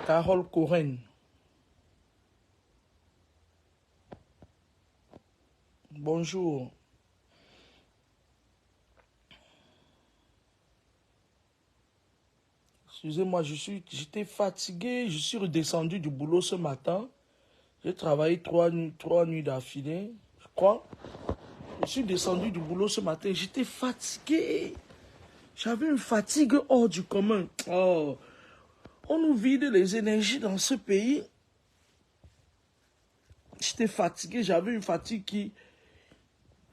Carole Coren. Bonjour. Excusez-moi, j'étais fatigué. Je suis redescendu du boulot ce matin. J'ai travaillé trois nuits d'affilée, je crois. Je suis descendu du boulot ce matin. J'étais fatigué. J'avais une fatigue hors du commun. Oh, on nous vide les énergies dans ce pays. J'étais fatigué. J'avais une fatigue qui...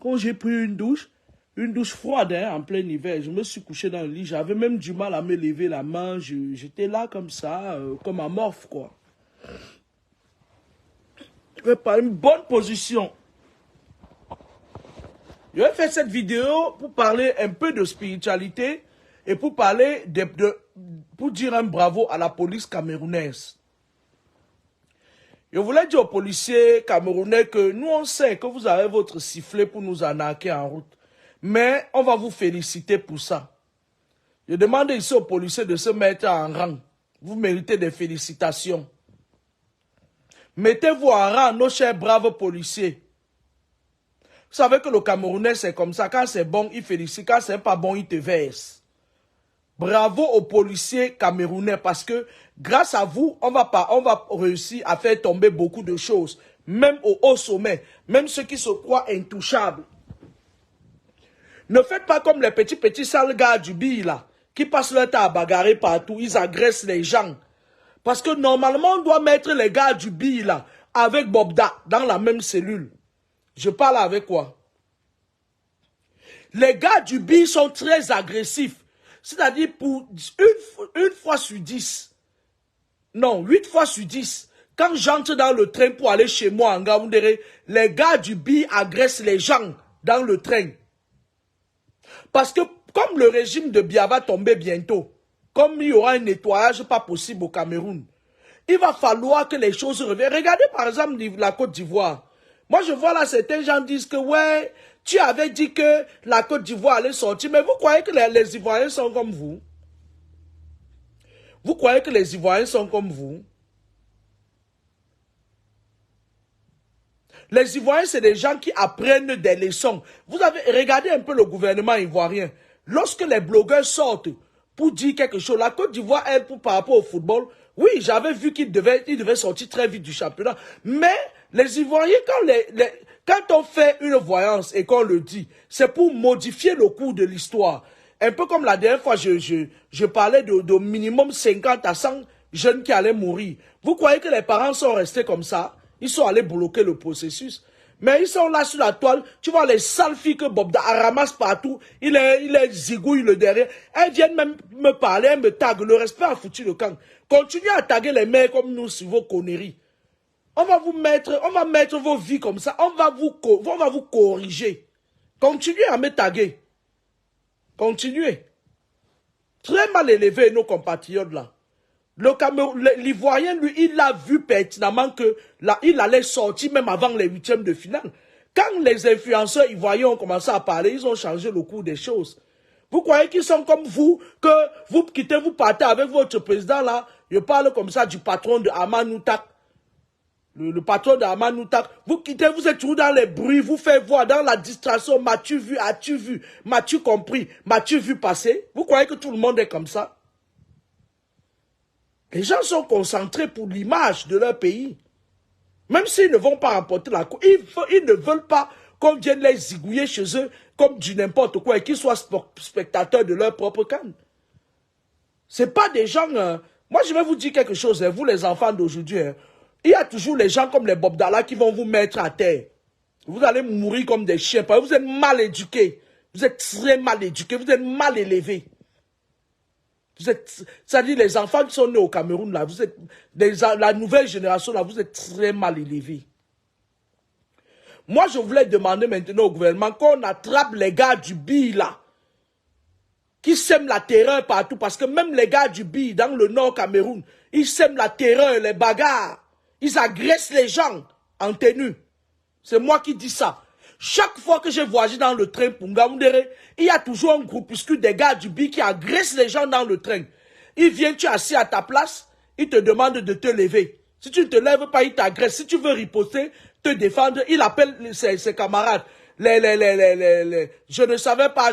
Quand j'ai pris une douche froide hein, en plein hiver, je me suis couché dans le lit. J'avais même du mal à me lever la main. J'étais là comme ça, comme amorphe, quoi. Je vais pas une bonne position. Je vais faire cette vidéo pour parler un peu de spiritualité et pour parler pour dire un bravo à la police camerounaise. Je voulais dire aux policiers camerounais que nous on sait que vous avez votre sifflet pour nous arnaquer en route. Mais on va vous féliciter pour ça. Je demande ici aux policiers de se mettre en rang. Vous méritez des félicitations. Mettez-vous en rang, nos chers braves policiers. Vous savez que le Camerounais, c'est comme ça. Quand c'est bon, il félicite. Quand c'est pas bon, il te verse. Bravo aux policiers camerounais parce que grâce à vous, on va réussir à faire tomber beaucoup de choses. Même au haut sommet. Même ceux qui se croient intouchables. Ne faites pas comme les petits sales gars du BI là. Qui passent leur temps à bagarrer partout. Ils agressent les gens. Parce que normalement, on doit mettre les gars du BI là avec Bobda dans la même cellule. Je parle avec quoi? Les gars du BI sont très agressifs. C'est-à-dire pour une fois sur 10. Non, 8 fois sur 10. Quand j'entre dans le train pour aller chez moi en Gaoundéré, les gars du BI agressent les gens dans le train. Parce que comme le régime de Biya va tomber bientôt, comme il y aura un nettoyage pas possible au Cameroun, il va falloir que les choses reviennent. Regardez par exemple la Côte d'Ivoire. Moi je vois là certains gens disent que ouais, tu avais dit que la Côte d'Ivoire allait sortir, mais vous croyez que les Ivoiriens sont comme vous? Vous croyez que les Ivoiriens sont comme vous? Les Ivoiriens, c'est des gens qui apprennent des leçons. Vous avez regardé un peu le gouvernement ivoirien. Lorsque les blogueurs sortent pour dire quelque chose, la Côte d'Ivoire, elle, par rapport au football, oui, j'avais vu qu'il devait sortir très vite du championnat. Mais les Ivoiriens, quand on fait une voyance et qu'on le dit, c'est pour modifier le cours de l'histoire. Un peu comme la dernière fois, je parlais de minimum 50 à 100 jeunes qui allaient mourir. Vous croyez que les parents sont restés comme ça? Ils sont allés bloquer le processus. Mais ils sont là sur la toile. Tu vois les sales filles que Bobda ramasse partout. Il est zigouille le derrière. Elles viennent même me parler, elles me taguent. Le respect a foutu le camp. Continuez à taguer les mères comme nous sur vos conneries. On va mettre vos vies comme ça. On va vous corriger. Continuez à me taguer. Continuez. Très mal élevé nos compatriotes là. L'Ivoirien, lui, il a vu pertinemment que là, il allait sortir même avant les huitièmes de finale. Quand les influenceurs ivoiriens ont commencé à parler, ils ont changé le cours des choses. Vous croyez qu'ils sont comme vous, que vous quittez, vous partez avec votre président là. Je parle comme ça du patron de Amanoutak. Le patron de Amanoutak. Vous quittez, vous êtes toujours dans les bruits, vous faites voir dans la distraction. M'as-tu vu, as-tu vu, m'as-tu compris, m'as-tu vu passer? Vous croyez que tout le monde est comme ça? Les gens sont concentrés pour l'image de leur pays. Même s'ils ne vont pas remporter la coupe, ils ne veulent pas qu'on vienne les zigouiller chez eux comme du n'importe quoi et qu'ils soient spectateurs de leur propre canne. Ce n'est pas des gens... moi, je vais vous dire quelque chose, hein, vous les enfants d'aujourd'hui. Hein, il y a toujours les gens comme les Bobdala qui vont vous mettre à terre. Vous allez mourir comme des chiens. Parce que vous êtes mal éduqués. Vous êtes très mal éduqués. Vous êtes mal élevés. C'est-à-dire les enfants qui sont nés au Cameroun, là, vous êtes la nouvelle génération, là, vous êtes très mal élevés. Moi, je voulais demander maintenant au gouvernement qu'on attrape les gars du BI, là, qui sèment la terreur partout, parce que même les gars du BI, dans le nord Cameroun, ils sèment la terreur, les bagarres, ils agressent les gens en tenue. C'est moi qui dis ça. Chaque fois que j'ai voyagé dans le train pour Ngaoundéré, il y a toujours un groupuscule des gars du BI qui agressent les gens dans le train. Ils viennent, tu es assis à ta place, il te demande de te lever. Si tu ne te lèves pas, il t'agresse. Si tu veux riposter, te défendre, il appelle ses camarades. Je ne savais pas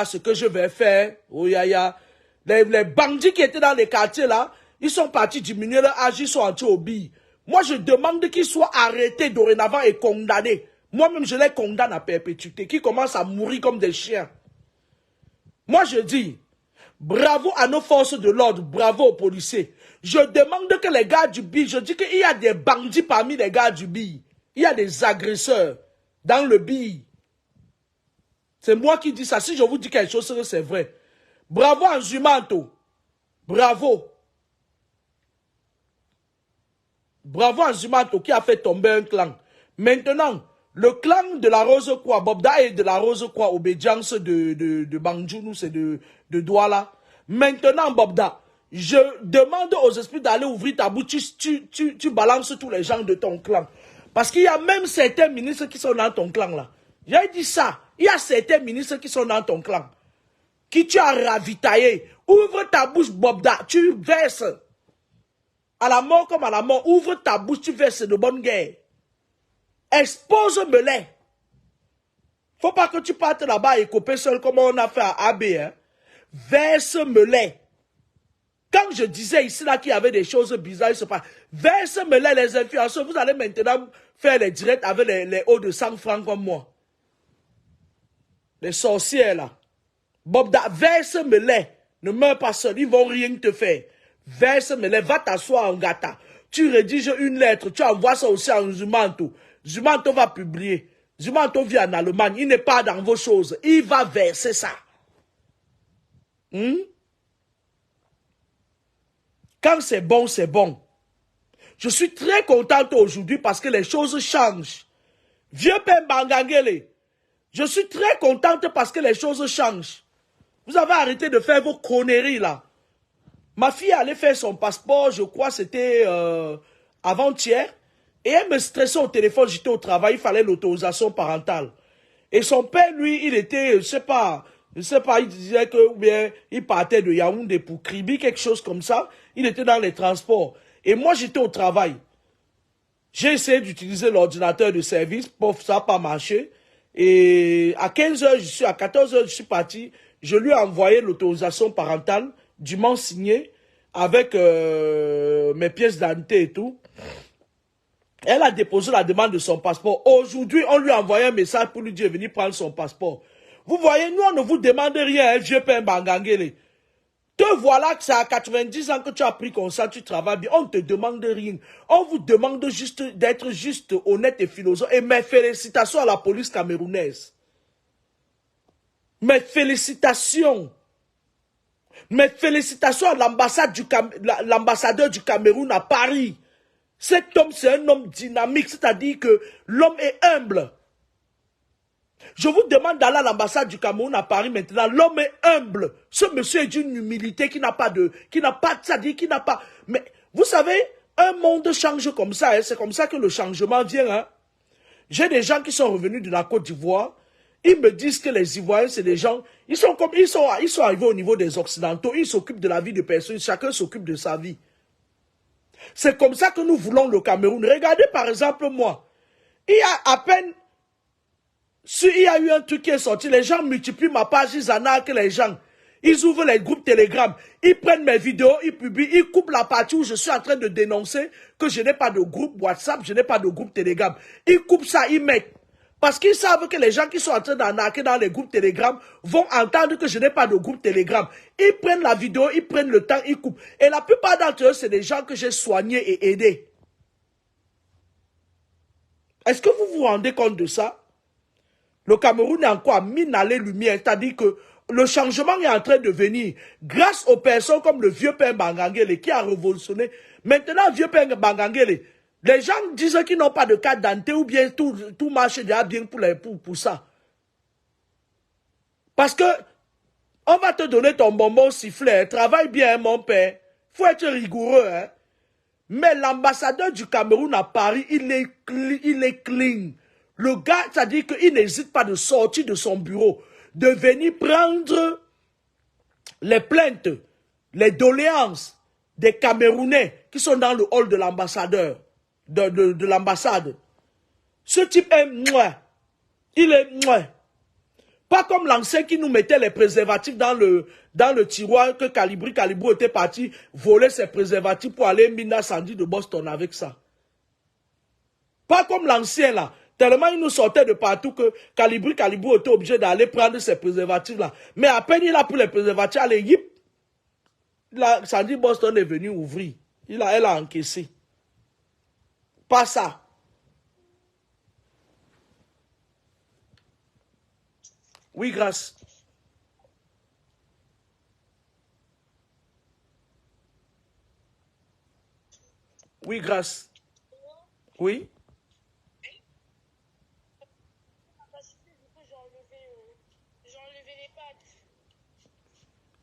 ce que je vais faire. Oh, les bandits qui étaient dans les quartiers là, ils sont partis diminuer leur âge, ils sont entrés au billes. Moi, je demande qu'ils soient arrêtés dorénavant et condamnés. Moi-même, je les condamne à perpétuité, qui commencent à mourir comme des chiens. Moi, je dis, bravo à nos forces de l'ordre, bravo aux policiers. Je demande que les gars du billes, je dis qu'il y a des bandits parmi les gars du billes. Il y a des agresseurs dans le billes. C'est moi qui dis ça. Si je vous dis quelque chose, c'est vrai. Bravo à Nzumanto. Bravo. Bravo à Nzumanto qui a fait tomber un clan. Maintenant, le clan de la Rose-Croix, Bobda et de la Rose-Croix, obédience de Bangjou, c'est de Douala. Maintenant, Bobda, je demande aux esprits d'aller ouvrir ta bouche, tu balances tous les gens de ton clan. Parce qu'il y a même certains ministres qui sont dans ton clan là. J'ai dit ça. Il y a certains ministres qui sont dans ton clan. Qui tu as ravitaillé. Ouvre ta bouche, Bobda. Tu verses. À la mort comme à la mort. Ouvre ta bouche, tu verses de bonne guerre. Expose-me-les. Faut pas que tu partes là-bas et couper seul comme on a fait à AB. Hein. Verse-me-les. Quand je disais ici là qu'il y avait des choses bizarres, il se passe. Verse-me-les les influenceurs. Vous allez maintenant faire les directs avec les hauts de 100 francs comme moi. Les sorcières là. Bobda, verse-me-les. Ne meurs pas seul, ils vont rien te faire. Verse-me-les, va t'asseoir en gata. Tu rédiges une lettre, tu envoies ça aussi à Nzumanto. Nzumanto va publier. Nzumanto vit en Allemagne, il n'est pas dans vos choses. Il va verser ça. Quand c'est bon, c'est bon. Je suis très contente aujourd'hui parce que les choses changent. Vieux Père Bangangele, je suis très contente parce que les choses changent. Vous avez arrêté de faire vos conneries là. Ma fille allait faire son passeport, je crois c'était avant-hier. Et elle me stressait au téléphone, j'étais au travail, il fallait l'autorisation parentale. Et son père, lui, il était, je sais pas, il disait que, ou bien, il partait de Yaoundé pour Kribi, quelque chose comme ça. Il était dans les transports. Et moi, j'étais au travail. J'ai essayé d'utiliser l'ordinateur de service, pour ça n'a pas marché. Et à 15h, à 14h, je suis parti. Je lui ai envoyé l'autorisation parentale, dûment signée, avec mes pièces d'identité et tout. Elle a déposé la demande de son passeport. Aujourd'hui, on lui a envoyé un message pour lui dire venir prendre son passeport. Vous voyez, nous, on ne vous demande rien, vieux père Bangangele. Te voilà que c'est à 90 ans que tu as pris comme ça, tu travailles bien. On ne te demande rien. On vous demande juste d'être juste, honnête et philosophe. Et mes félicitations à la police camerounaise. Mes félicitations. Mes félicitations à l'ambassadeur du Cameroun à Paris. Cet homme, c'est un homme dynamique, c'est-à-dire que l'homme est humble. Je vous demande d'aller à l'ambassade du Cameroun à Paris maintenant. L'homme est humble. Ce monsieur est d'une humilité qui n'a pas, c'est-à-dire qui n'a pas. Mais vous savez, un monde change comme ça. Hein, c'est comme ça que le changement vient. Hein. J'ai des gens qui sont revenus de la Côte d'Ivoire. Ils me disent que les Ivoiriens, c'est des gens, ils sont arrivés au niveau des Occidentaux. Ils s'occupent de la vie de personnes. Chacun s'occupe de sa vie. C'est comme ça que nous voulons le Cameroun. Regardez par exemple moi. Il y a à peine, il y a eu un truc qui est sorti, les gens multiplient ma page, ils en arquent les gens. Ils ouvrent les groupes Telegram, ils prennent mes vidéos, ils publient, ils coupent la partie où je suis en train de dénoncer que je n'ai pas de groupe WhatsApp, je n'ai pas de groupe Telegram. Ils coupent ça, ils mettent. Parce qu'ils savent que les gens qui sont en train d'arnaquer dans les groupes Telegram vont entendre que je n'ai pas de groupe Telegram. Ils prennent la vidéo, ils prennent le temps, ils coupent. Et la plupart d'entre eux, c'est des gens que j'ai soignés et aidés. Est-ce que vous vous rendez compte de ça? Le Cameroun est encore à mine à les lumières, c'est-à-dire que le changement est en train de venir grâce aux personnes comme le vieux père Bangangele qui a révolutionné. Maintenant, vieux père Bangangele, les gens disent qu'ils n'ont pas de carte d'identité ou bien tout marche déjà bien pour ça. Parce que on va te donner ton bonbon sifflet. Travaille bien, mon père. Il faut être rigoureux. Hein? Mais l'ambassadeur du Cameroun à Paris, il est clean. Le gars, c'est-à-dire qu'il n'hésite pas de sortir de son bureau, de venir prendre les plaintes, les doléances des Camerounais qui sont dans le hall de l'ambassadeur, de l'ambassade. Ce type est mouais. Il est mouais. Pas comme l'ancien qui nous mettait les préservatifs dans le tiroir que Calibri était parti voler ses préservatifs pour aller miner Sandy de Boston avec ça. Pas comme l'ancien là. Tellement il nous sortait de partout que Calibri était obligé d'aller prendre ses préservatifs là. Mais à peine il a pris les préservatifs, allez, yip. Sandy Boston est venu ouvrir. Elle a encaissé. Pas ça. Oui, grâce. Oui, grâce. Oui.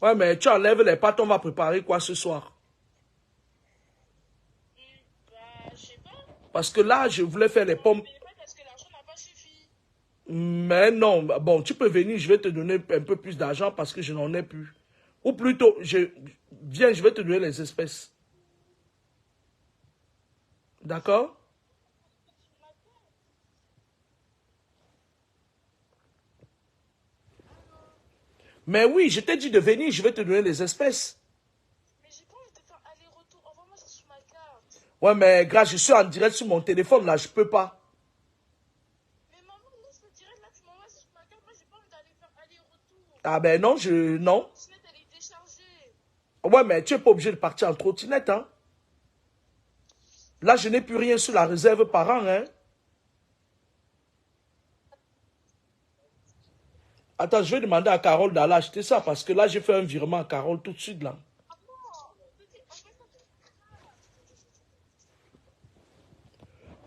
Ouais, mais tu enlèves les pâtes, on va préparer quoi ce soir? Parce que là, je voulais faire les pommes. Mais non, bon, tu peux venir, je vais te donner un peu plus d'argent parce que je n'en ai plus. Ou plutôt, viens, je vais te donner les espèces. D'accord? Mais oui, je t'ai dit de venir, je vais te donner les espèces. Mais j'ai pas envie de faire aller-retour. Envoie-moi ça sur ma carte. Ouais, mais grâce, je suis en direct sur mon téléphone, là, je peux pas. Mais maman, laisse le direct là, tu m'envoies ça sur ma carte. Moi, j'ai pas envie d'aller faire aller-retour. Ah ben non, non. La trottinette, elle est déchargée. Ouais, mais tu n'es pas obligé de partir en trottinette, hein. Là, je n'ai plus rien sur la réserve par an, hein. Attends, je vais demander à Carole d'aller acheter ça parce que là, j'ai fait un virement à Carole tout de suite, là.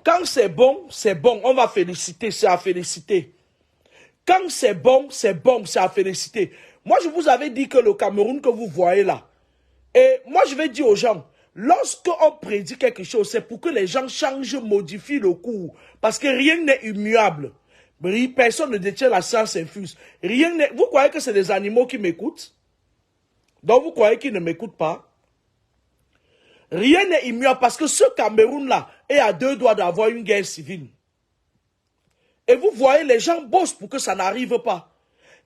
Quand c'est bon, on va féliciter, c'est à féliciter. Quand c'est bon, c'est à féliciter. Moi, je vous avais dit que le Cameroun que vous voyez là, et moi, je vais dire aux gens, lorsqu'on prédit quelque chose, c'est pour que les gens changent, modifient le cours. Parce que rien n'est immuable. Personne ne détient la science infuse. Rien n'est... Vous croyez que c'est des animaux qui m'écoutent? Donc, vous croyez qu'ils ne m'écoutent pas? Rien n'est immuable parce que ce Cameroun-là est à 2 doigts d'avoir une guerre civile. Et vous voyez, les gens bossent pour que ça n'arrive pas.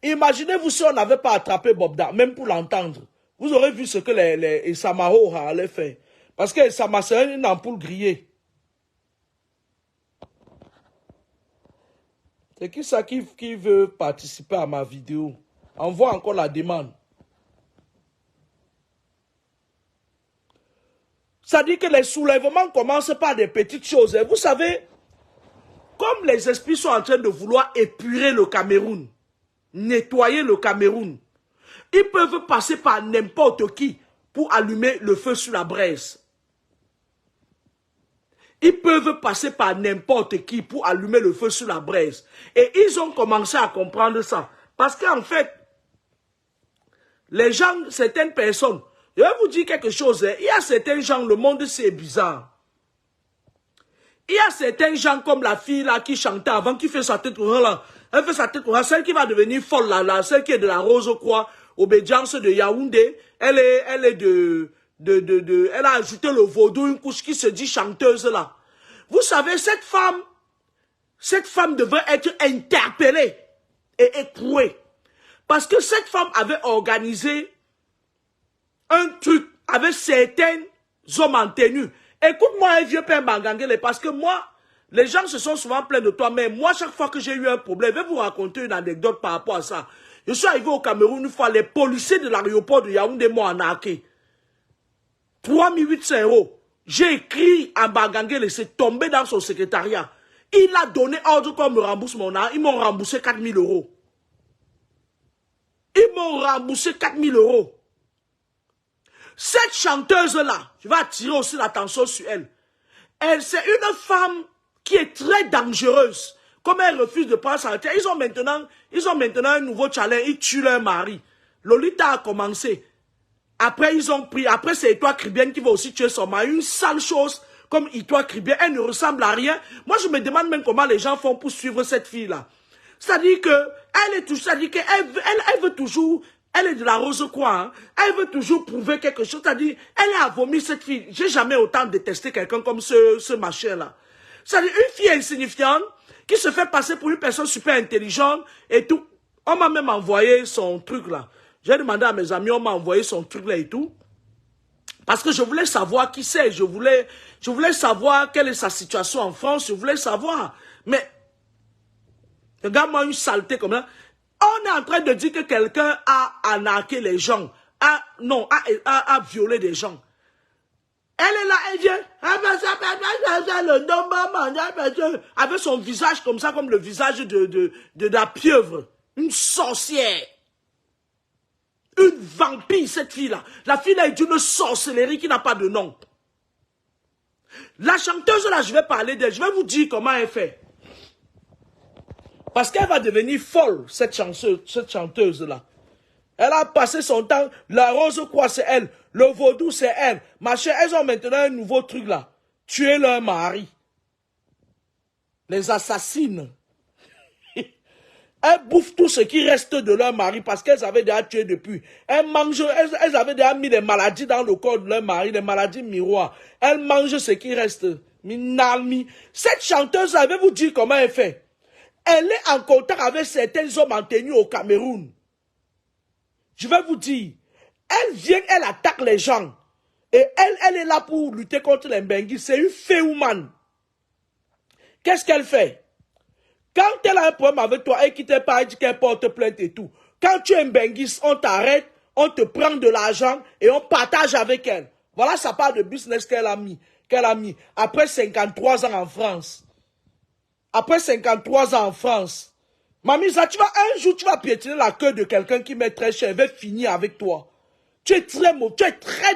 Imaginez-vous si on n'avait pas attrapé Bobda, même pour l'entendre. Vous aurez vu ce que les Samaro allaient faire. Parce que Sama, c'est une ampoule grillée. C'est qui ça qui veut participer à ma vidéo? Envoie encore la demande. Ça dit que les soulèvements commencent par des petites choses. Et vous savez, comme les esprits sont en train de vouloir épurer le Cameroun, nettoyer le Cameroun, ils peuvent passer par n'importe qui pour allumer le feu sur la braise. Ils peuvent passer par n'importe qui pour allumer le feu sur la braise. Et ils ont commencé à comprendre ça. Parce qu'en fait, les gens, certaines personnes, je vais vous dire quelque chose, il y a certains gens, le monde c'est bizarre. Il y a certains gens comme la fille là qui chantait avant, qui fait sa tête couronne là. Elle fait sa tête couronne, celle qui va devenir folle là, celle qui est de la Rose-Croix, obédience de Yaoundé. Elle est elle a ajouté le vaudou, une couche qui se dit chanteuse là. Vous savez, cette femme devrait être interpellée et écrouée. Parce que cette femme avait organisé un truc avec certains hommes en tenue. Écoute-moi, un vieux père Mangangele, parce que moi, les gens se sont souvent plaints de toi, mais moi, chaque fois que j'ai eu un problème, je vais vous raconter une anecdote par rapport à ça. Je suis arrivé au Cameroun une fois, les policiers de l'aéroport de Yaoundé m'ont arnaqué. 3800 €. J'ai écrit à Mangangele, c'est tombé dans son secrétariat. Il a donné ordre qu'on me rembourse mon argent. Ils m'ont remboursé 4000 €. Ils m'ont remboursé 4000 €. Cette chanteuse-là, je vais attirer aussi l'attention sur elle. C'est une femme qui est très dangereuse. Comme elle refuse de prendre sa retraite, ils ont maintenant un nouveau challenge, ils tuent leur mari. Lolita a commencé. Après, après c'est Itoile Kribien qui va aussi tuer son mari. Une sale chose comme Itoile Kribien, elle ne ressemble à rien. Moi, je me demande même comment les gens font pour suivre cette fille-là. C'est-à-dire qu'elle veut toujours Elle est de la Rose-Croix. Hein. Elle veut toujours prouver quelque chose. C'est-à-dire, elle a vomi cette fille. J'ai jamais autant détesté quelqu'un comme ce machin-là. C'est-à-dire, une fille insignifiante qui se fait passer pour une personne super intelligente et tout. On m'a même envoyé son truc là. J'ai demandé à mes amis, on m'a envoyé son truc là et tout. Parce que je voulais savoir qui c'est. Je voulais savoir quelle est sa situation en France. Je voulais savoir. Mais, regarde-moi une saleté comme ça. On est en train de dire que quelqu'un a arnaqué les gens. A violé des gens. Elle est là, elle vient. Avec son visage comme ça, comme le visage de la pieuvre. Une sorcière. Une vampire, cette fille-là. La fille-là est d'une sorcellerie qui n'a pas de nom. La chanteuse, là, je vais parler d'elle. Je vais vous dire comment elle fait. Parce qu'elle va devenir folle, cette chanteuse-là. Elle a passé son temps. La Rose-Croix, c'est elle. Le vaudou, c'est elle. Machin, elles ont maintenant un nouveau truc, là. Tuer leur mari. Les assassines. Elles bouffent tout ce qui reste de leur mari parce qu'elles avaient déjà tué depuis. Elles mangent, elles avaient déjà mis des maladies dans le corps de leur mari, des maladies miroirs. Elles mangent ce qui reste. Cette chanteuse, avez-vous dit comment elle fait? Elle est en contact avec certains hommes en tenue au Cameroun. Je vais vous dire, elle vient, elle attaque les gens. Et elle est là pour lutter contre les Mbenguis. C'est une féoumane. Qu'est-ce qu'elle fait? Quand elle a un problème avec toi et qui te parle, dit qu'elle porte plainte et tout. Quand tu es Mbenguis, on t'arrête, on te prend de l'argent et on partage avec elle. Voilà sa part de business qu'elle a mis. Après 53 ans en France. Après 53 ans en France. Mamisa, un jour, tu vas piétiner la queue de quelqu'un qui met très cher, elle va finir avec toi. Tu es très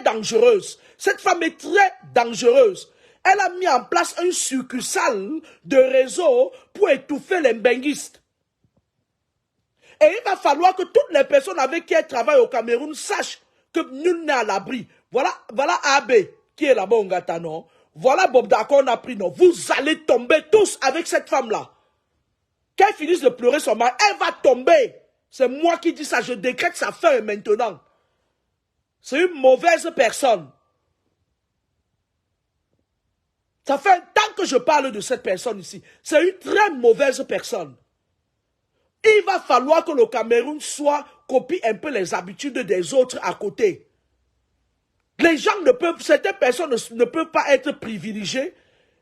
dangereuse. Cette femme est très dangereuse. Elle a mis en place un succursale de réseau pour étouffer les mbenguistes. Et il va falloir que toutes les personnes avec qui elle travaille au Cameroun sachent que nul n'est à l'abri. Voilà AB qui est là-bas au Ngata, non? Voilà Bob Dako, on a pris, non? Vous allez tomber tous avec cette femme-là. Qu'elle finisse de pleurer son mari, elle va tomber. C'est moi qui dis ça, je décrète sa fin maintenant. C'est une mauvaise personne. Ça fait un temps que je parle de cette personne ici. C'est une très mauvaise personne. Il va falloir que le Cameroun copie un peu les habitudes des autres à côté. Les gens certaines personnes ne peuvent pas être privilégiées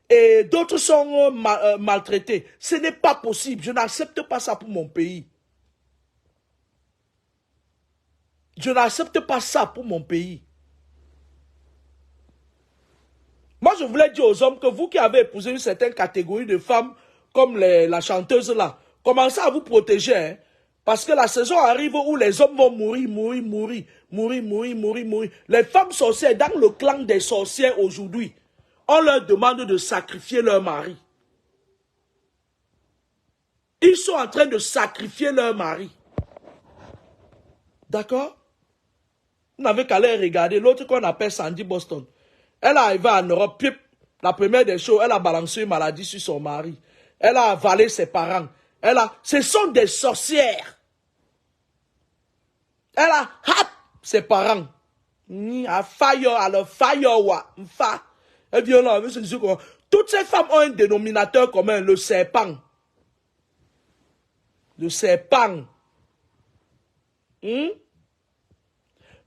et d'autres sont maltraités. Ce n'est pas possible. Je n'accepte pas ça pour mon pays. Je n'accepte pas ça pour mon pays. Moi, je voulais dire aux hommes que vous qui avez épousé une certaine catégorie de femmes, comme la chanteuse là, commencez à vous protéger. Hein, parce que la saison arrive où les hommes vont mourir. Les femmes sorcières, dans le clan des sorcières aujourd'hui, on leur demande de sacrifier leur mari. Ils sont en train de sacrifier leur mari. D'accord? Vous n'avez qu'à aller regarder l'autre qu'on appelle Sandy Boston. Elle est arrivée en Europe, pip, la première des choses, elle a balancé une maladie sur son mari. Elle a avalé ses parents. Ce sont des sorcières. Elle a hap ses parents. Toutes ces femmes ont un dénominateur commun, le serpent. Le serpent.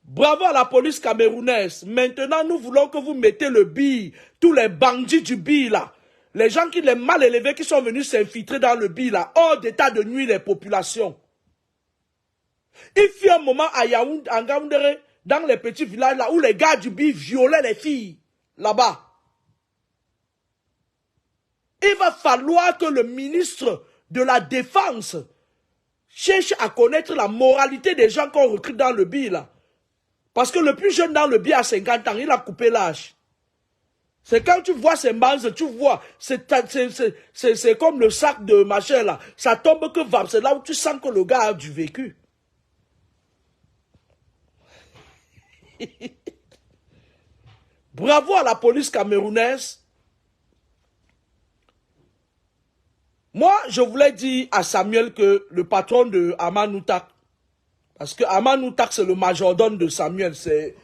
Bravo à la police camerounaise. Maintenant, nous voulons que vous mettez le bille. Tous les bandits du bille là. Les gens qui les mal élevés qui sont venus s'infiltrer dans le bille là. Hors d'état de nuire les populations. Il fut un moment à Yaoundé, en Gaoundéré, dans les petits villages là où les gars du bille violaient les filles. Là-bas. Il va falloir que le ministre de la Défense cherche à connaître la moralité des gens qu'on recrute dans le bille là. Parce que le plus jeune dans le bille à 50 ans, il a coupé l'âge. C'est quand tu vois ces manches, tu vois, c'est comme le sac de machin là. Ça tombe que va, c'est là où tu sens que le gars a du vécu. Bravo à la police camerounaise. Moi, je voulais dire à Samuel que le patron de Amanoutak, Parce que Amanoutak, c'est le majordome de Samuel. C'est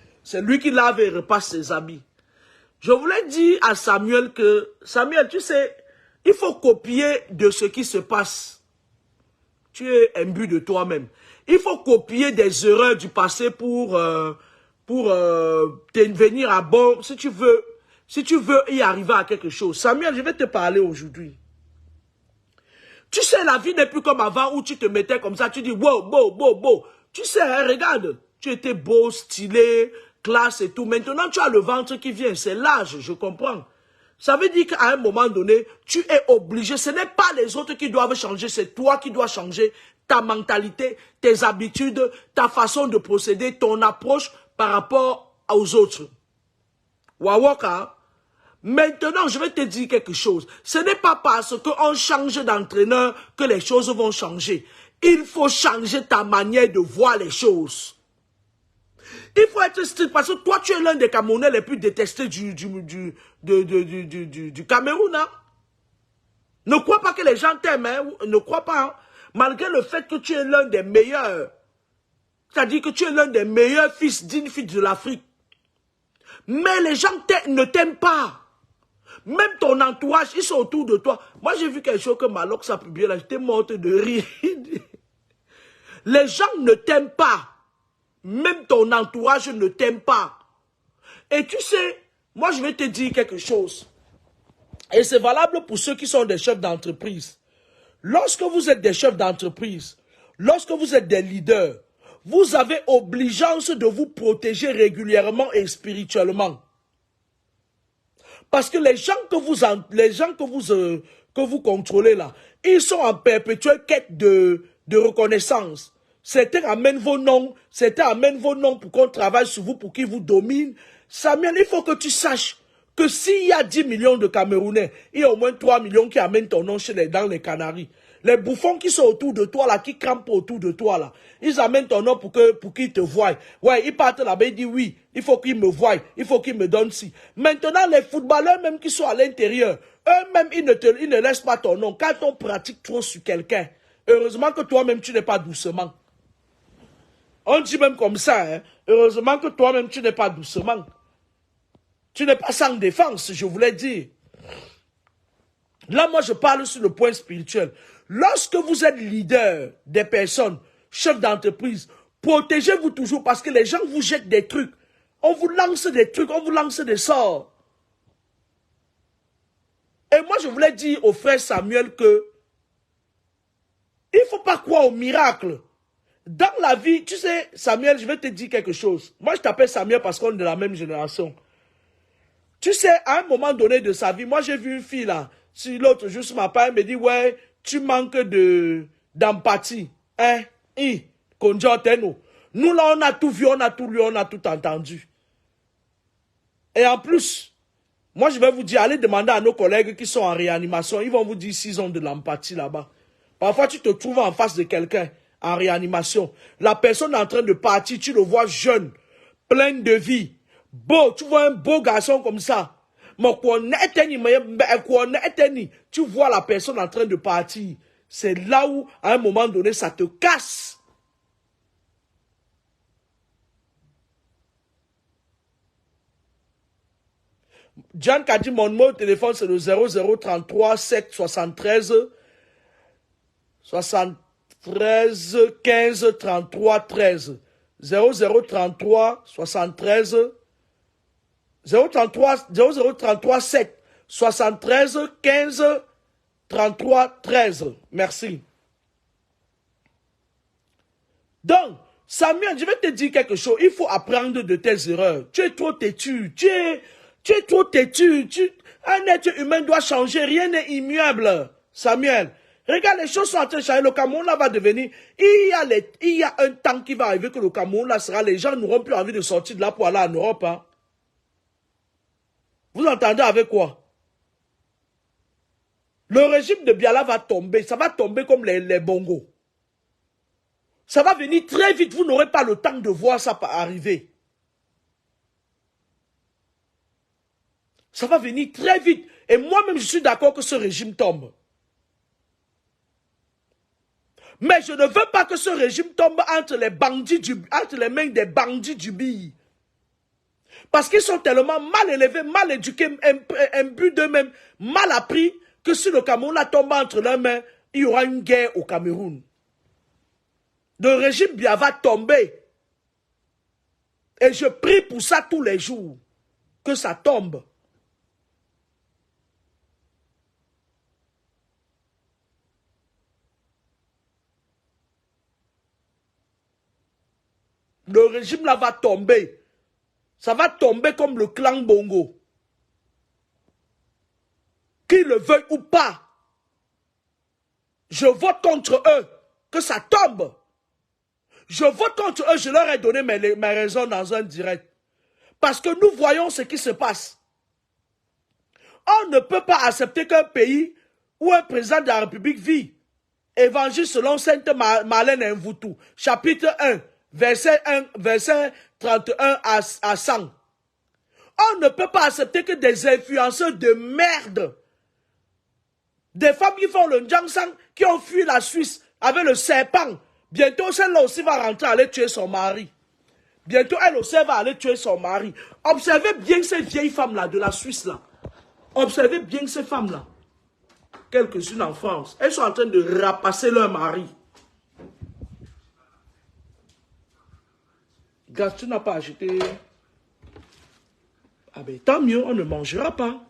lui qui lave et repasse ses habits. Je voulais dire à Samuel que, Samuel, tu sais, il faut copier de ce qui se passe. Tu es imbu de toi-même. Il faut copier des erreurs du passé pour devenir à bon, si tu veux y arriver à quelque chose. Samuel, je vais te parler aujourd'hui. Tu sais, la vie n'est plus comme avant où tu te mettais comme ça, tu dis, wow, beau, beau, beau. Tu sais, hein, regarde, tu étais beau, stylé, classe et tout. Maintenant, tu as le ventre qui vient, c'est l'âge, je comprends. Ça veut dire qu'à un moment donné, tu es obligé, ce n'est pas les autres qui doivent changer, c'est toi qui dois changer ta mentalité, tes habitudes, ta façon de procéder, ton approche par rapport aux autres. Wawaka, maintenant, je vais te dire quelque chose. Ce n'est pas parce qu'on change d'entraîneur que les choses vont changer. Il faut changer ta manière de voir les choses. Il faut être strict parce que toi, tu es l'un des Camerounais les plus détestés du Cameroun. Hein? Ne crois pas que les gens t'aiment. Hein? Ne crois pas. Hein? Malgré le fait que tu es l'un des meilleurs. C'est-à-dire que tu es l'un des meilleurs fils d'une fille de l'Afrique. Mais les gens ne t'aiment pas. Même ton entourage, ils sont autour de toi. Moi, j'ai vu quelque chose que Malox a publié là. J'étais morte de rire. Les gens ne t'aiment pas. Même ton entourage ne t'aime pas. Et tu sais, moi, je vais te dire quelque chose. Et c'est valable pour ceux qui sont des chefs d'entreprise. Lorsque vous êtes des chefs d'entreprise, lorsque vous êtes des leaders, vous avez obligeance de vous protéger régulièrement et spirituellement. Parce que les gens que vous contrôlez là, ils sont en perpétuelle quête de reconnaissance. Certains amènent vos noms pour qu'on travaille sur vous, pour qu'ils vous dominent. Samuel, il faut que tu saches que s'il y a 10 millions de Camerounais, il y a au moins 3 millions qui amènent ton nom dans les Canaries. Les bouffons qui sont autour de toi, là, qui campent autour de toi, là, ils amènent ton nom pour qu'ils te voient. Ouais, ils partent là-bas, ils disent oui, il faut qu'ils me voient, il faut qu'ils me donnent ci. Maintenant, les footballeurs même qui sont à l'intérieur, eux-mêmes, ils ne laissent pas ton nom. Quand on pratique trop sur quelqu'un, heureusement que toi-même, tu n'es pas doucement. On dit même comme ça, hein, heureusement que toi-même, tu n'es pas doucement. Tu n'es pas sans défense, je voulais dire. Là, moi, je parle sur le point spirituel. Lorsque vous êtes leader des personnes, chef d'entreprise, protégez-vous toujours parce que les gens vous jettent des trucs. On vous lance des trucs, on vous lance des sorts. Et moi, je voulais dire au frère Samuel que il ne faut pas croire au miracle. Dans la vie, tu sais, Samuel, je vais te dire quelque chose. Moi, je t'appelle Samuel parce qu'on est de la même génération. Tu sais, à un moment donné de sa vie, moi, j'ai vu une fille là. Si l'autre juste m'appelle, elle me dit, ouais, tu manques d'empathie. Hein? Nous, là, on a tout vu, on a tout lu, on a tout entendu. Et en plus, moi, je vais vous dire, allez demander à nos collègues qui sont en réanimation, ils vont vous dire s'ils ont de l'empathie là-bas. Parfois, tu te trouves en face de quelqu'un en réanimation. La personne est en train de partir, tu le vois jeune, plein de vie, beau, tu vois un beau garçon comme ça. Tu vois la personne en train de partir. C'est là où, à un moment donné, ça te casse. John a dit, mon numéro de téléphone, c'est le 0033 7 73 15 33 13. 0033 73 0033 7 73 15 33 13. Merci. Donc, Samuel, je vais te dire quelque chose. Il faut apprendre de tes erreurs. Tu es trop têtu. Tu es trop têtu. Un être humain doit changer. Rien n'est immuable. Samuel, regarde, les choses sont en train de changer. Le Cameroun là va devenir... Il y a un temps qui va arriver que le Cameroun là sera... Les gens n'auront plus envie de sortir de là pour aller en Europe. Hein. Vous entendez avec quoi? Le régime de Biala va tomber. Ça va tomber comme les bongos. Ça va venir très vite. Vous n'aurez pas le temps de voir ça arriver. Ça va venir très vite. Et moi-même, je suis d'accord que ce régime tombe. Mais je ne veux pas que ce régime tombe entre les mains des bandits du billet. Parce qu'ils sont tellement mal élevés, mal éduqués, imbus d'eux-mêmes, mal appris, que si le Cameroun la tombe entre leurs mains, il y aura une guerre au Cameroun. Le régime bien va tomber. Et je prie pour ça tous les jours. Que ça tombe. Le régime là va tomber. Ça va tomber comme le clan Bongo. Qu'ils le veuillent ou pas. Je vote contre eux. Que ça tombe. Je vote contre eux. Je leur ai donné mes raisons dans un direct. Parce que nous voyons ce qui se passe. On ne peut pas accepter qu'un pays où un président de la République vit. Évangile selon Sainte Marlène Mvoutou. Chapitre 1. Verset 31 à 100. On ne peut pas accepter que des influenceurs de merde, des femmes qui font le Njangsang, qui ont fui la Suisse avec le serpent, bientôt celle-là aussi va rentrer aller tuer son mari. Bientôt elle aussi va aller tuer son mari. Observez bien ces vieilles femmes-là de la Suisse-là. Observez bien ces femmes-là. Quelques-unes en France. Elles sont en train de rapasser leur mari. Gars, tu n'as pas acheté. Ah ben tant mieux, on ne mangera pas.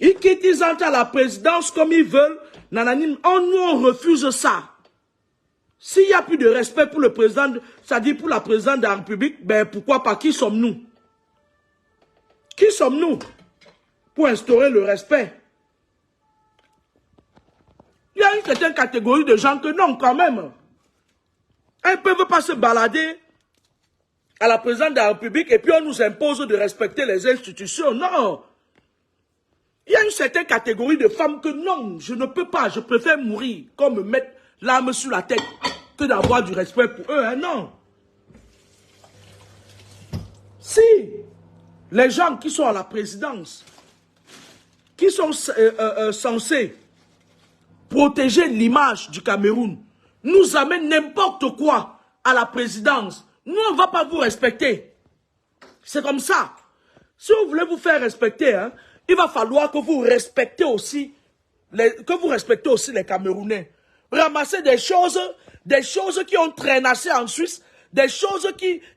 Ils entrent à la présidence comme ils veulent. Nanani, on refuse ça. S'il n'y a plus de respect pour le président, c'est-à-dire pour la présidente de la République, ben pourquoi pas? Qui sommes-nous? Qui sommes-nous pour instaurer le respect? Il y a une certaine catégorie de gens que non, quand même. Ils ne peuvent pas se balader à la présidente de la République et puis on nous impose de respecter les institutions. Non. Il y a une certaine catégorie de femmes que non, je ne peux pas, je préfère mourir comme me mettre l'arme sur la tête que d'avoir du respect pour eux. Hein, non. Si les gens qui sont à la présidence, qui sont censés protéger l'image du Cameroun, nous amènent n'importe quoi à la présidence, nous on ne va pas vous respecter. C'est comme ça. Si vous voulez vous faire respecter, hein, il va falloir que vous respectez aussi les Camerounais. Ramassez des choses qui ont traînassé en Suisse, des choses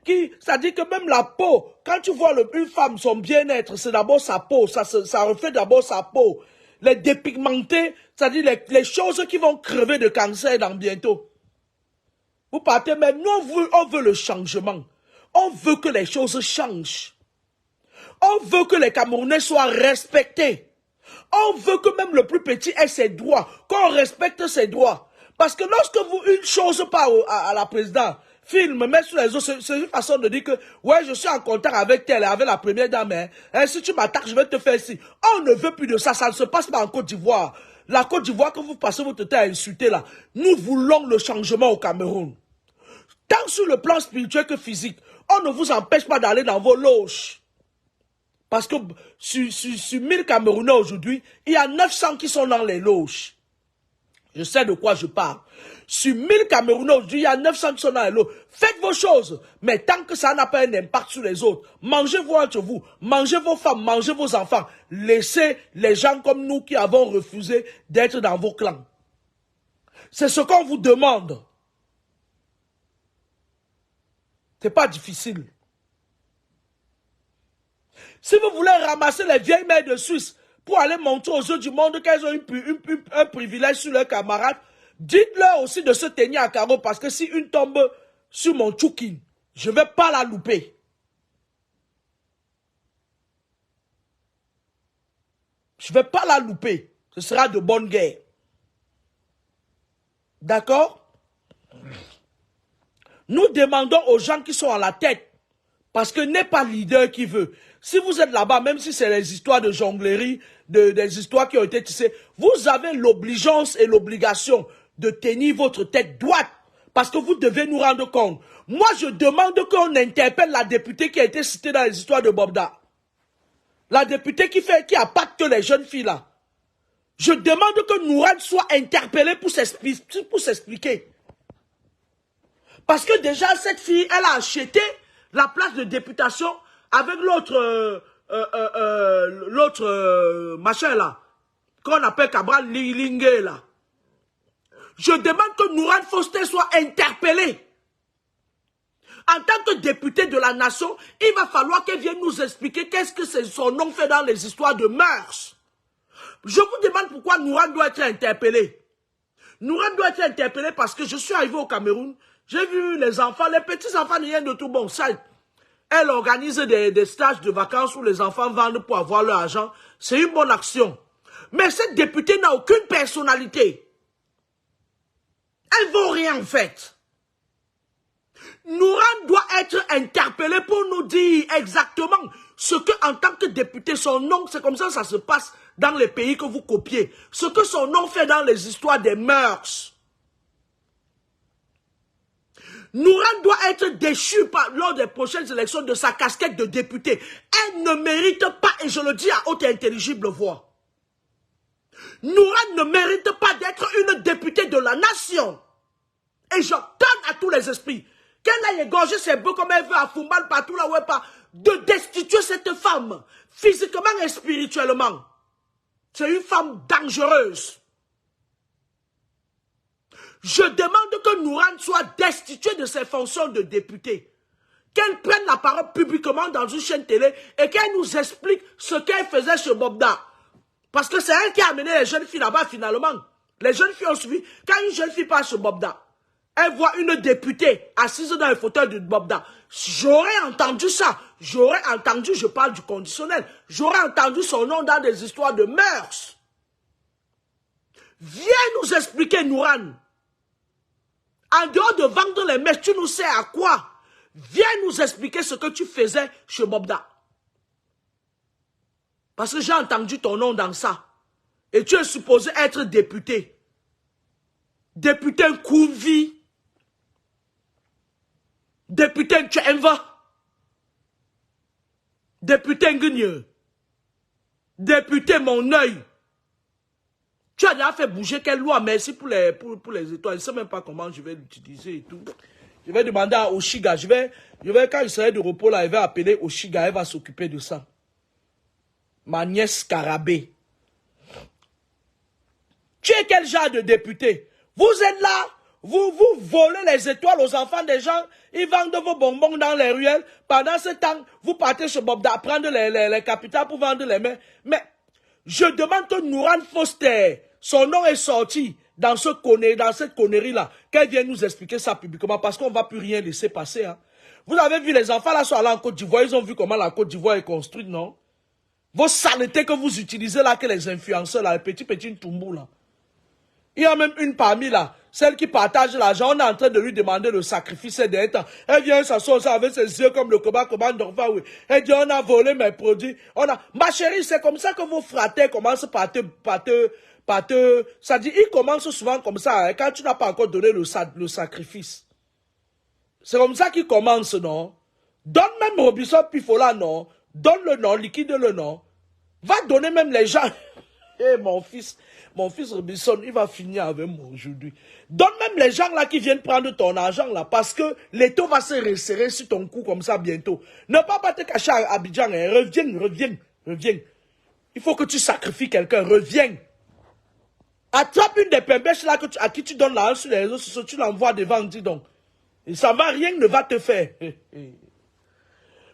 c'est-à-dire que même la peau, quand tu vois une femme, son bien-être, c'est d'abord sa peau, ça reflète d'abord sa peau. Les dépigmentés, c'est-à-dire les choses qui vont crever de cancer dans bientôt. Vous partez, mais nous, on veut le changement. On veut que les choses changent. On veut que les Camerounais soient respectés. On veut que même le plus petit ait ses droits, qu'on respecte ses droits. Parce que lorsque une chose part à la présidente, filme, met sur les autres, c'est une façon de dire que, ouais, je suis en contact avec elle, avec la première dame, hein, si tu m'attaques, je vais te faire ci. On ne veut plus de ça, ça ne se passe pas en Côte d'Ivoire. La Côte d'Ivoire, que vous passez votre temps à insulter là, nous voulons le changement au Cameroun. Tant sur le plan spirituel que physique, on ne vous empêche pas d'aller dans vos loges. Parce que sur 1000 Camerounais aujourd'hui, il y a 900 qui sont dans les loges. Je sais de quoi je parle. Sur 1000 Camerounais aujourd'hui, il y a 900 qui sont dans les loges. Faites vos choses, mais tant que ça n'a pas un impact sur les autres, mangez-vous entre vous, mangez vos femmes, mangez vos enfants. Laissez les gens comme nous qui avons refusé d'être dans vos clans. C'est ce qu'on vous demande. C'est pas difficile. Si vous voulez ramasser les vieilles mères de Suisse pour aller montrer aux yeux du monde qu'elles ont un privilège sur leurs camarades, dites-leur aussi de se tenir à carreau parce que si une tombe sur mon tchoukin, je ne vais pas la louper. Je ne vais pas la louper. Ce sera de bonne guerre. D'accord? Nous demandons aux gens qui sont à la tête, parce que n'est pas le leader qui veut. Si vous êtes là-bas, même si c'est les histoires de jonglerie, des histoires qui ont été tissées, vous avez l'obligeance et l'obligation de tenir votre tête droite, parce que vous devez nous rendre compte. Moi, je demande qu'on interpelle la députée qui a été citée dans les histoires de Bobda. La députée qui appâte les jeunes filles là. Je demande que Nourad soit interpellé pour s'expliquer. Parce que déjà, cette fille, elle a acheté la place de députation avec l'autre machin là, qu'on appelle Cabral Lingé là. Je demande que Nourad Foster soit interpellé. En tant que député de la nation, il va falloir qu'elle vienne nous expliquer qu'est-ce que son nom fait dans les histoires de mœurs. Je vous demande pourquoi Nourad doit être interpellé. Nourad doit être interpellé parce que je suis arrivé au Cameroun, j'ai vu les enfants, les petits-enfants n'y rien de tout bon. Ça, elle organise des stages de vacances où les enfants vendent pour avoir leur argent. C'est une bonne action. Mais cette députée n'a aucune personnalité. Elle ne vaut rien en fait. Nourad doit être interpellé pour nous dire exactement ce que, en tant que député, son nom, c'est comme ça que ça se passe dans les pays que vous copiez. Ce que son nom fait dans les histoires des mœurs. Nourad doit être déchu lors des prochaines élections de sa casquette de député. Elle ne mérite pas, et je le dis à haute et intelligible voix, Nourad ne mérite pas d'être une députée de la nation. Et j'ordonne à tous les esprits qu'elle aille égorger ses bœufs comme elle veut à Fumbal, partout là où elle part, de destituer cette femme, physiquement et spirituellement. C'est une femme dangereuse. Je demande que Nourad soit destitué de ses fonctions de député. Qu'elle prenne la parole publiquement dans une chaîne télé et qu'elle nous explique ce qu'elle faisait chez Bobda. Parce que c'est elle qui a amené les jeunes filles là-bas finalement. Les jeunes filles ont suivi. Quand une jeune fille passe chez Bobda, elle voit une députée assise dans le fauteuil de Bobda. J'aurais entendu ça. J'aurais entendu, je parle du conditionnel, j'aurais entendu son nom dans des histoires de mœurs. Viens nous expliquer, Nourad. En dehors de vendre les mèches, tu nous sais à quoi? Viens nous expliquer ce que tu faisais chez Bobda. Parce que j'ai entendu ton nom dans ça. Et tu es supposé être député. Député Kouvi. Député Tchemva. Député Ngugne. Député Mon Oeil. Tu as déjà fait bouger quelle loi? Merci pour les étoiles. Je ne sais même pas comment je vais l'utiliser et tout. Je vais demander à Oshiga. Quand il serait de repos là, je vais appeler Oshiga. Elle va s'occuper de ça. Ma nièce Karabé. Tu es quel genre de député? Vous êtes là, vous volez les étoiles aux enfants des gens, ils vendent vos bonbons dans les ruelles. Pendant ce temps, vous partez chez Bobda prendre les capitales pour vendre les mains. Mais je demande que Nourad Foster, son nom est sorti dans cette connerie-là, qu'elle vienne nous expliquer ça publiquement parce qu'on ne va plus rien laisser passer. Hein. Vous avez vu les enfants là sont allés en Côte d'Ivoire, ils ont vu comment la Côte d'Ivoire est construite, non? Vos saletés que vous utilisez là, que les influenceurs là, les petits tombous là. Il y a même une parmi là, celle qui partage l'argent, on est en train de lui demander le sacrifice d'un temps. Elle vient s'asseoir avec ses yeux comme le combat d'enfant, oui. Elle dit, on a volé mes produits. Ma chérie, c'est comme ça que vos fratés commencent par te, ça dit, ils commencent souvent comme ça, hein, quand tu n'as pas encore donné le sacrifice. C'est comme ça qu'ils commencent, non? Donne même Robinson Pifola, non? Donne le nom, liquide le nom. Va donner même les gens. Eh, mon fils Robinson, il va finir avec moi aujourd'hui. Donne même les gens là qui viennent prendre ton argent là, parce que l'étau va se resserrer sur ton cou comme ça bientôt. Ne pas te cacher à Abidjan, hein. Reviens. Il faut que tu sacrifies quelqu'un, reviens. Attrape une des pembèches là à qui tu donnes l'argent sur les réseaux sociaux, tu l'envoies devant, dis donc. Et ça va, rien ne va te faire.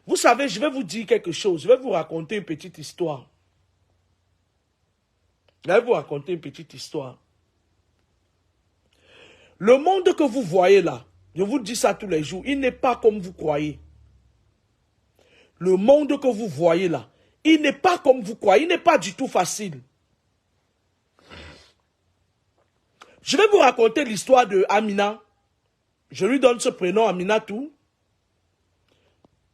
Vous savez, je vais vous dire quelque chose, je vais vous raconter une petite histoire. Je vais vous raconter une petite histoire. Le monde que vous voyez là, je vous dis ça tous les jours, il n'est pas comme vous croyez. Le monde que vous voyez là, il n'est pas comme vous croyez, il n'est pas du tout facile. Je vais vous raconter l'histoire de Amina. Je lui donne ce prénom, Aminatou.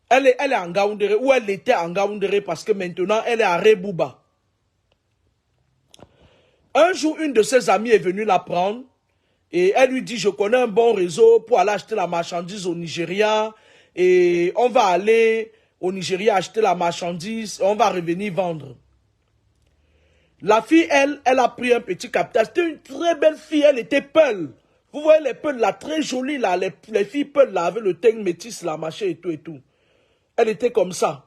Elle est en Gaoundéré, ou elle était en Gaoundéré parce que maintenant elle est à Rebouba. Un jour, une de ses amies est venue la prendre et elle lui dit, je connais un bon réseau pour aller acheter la marchandise au Nigeria et on va aller au Nigeria acheter la marchandise et on va revenir vendre. La fille, elle a pris un petit capital. C'était une très belle fille, elle était peule. Vous voyez les peuls là, très jolies là, les filles peules là, avec le teint métis là, machin et tout et tout. Elle était comme ça.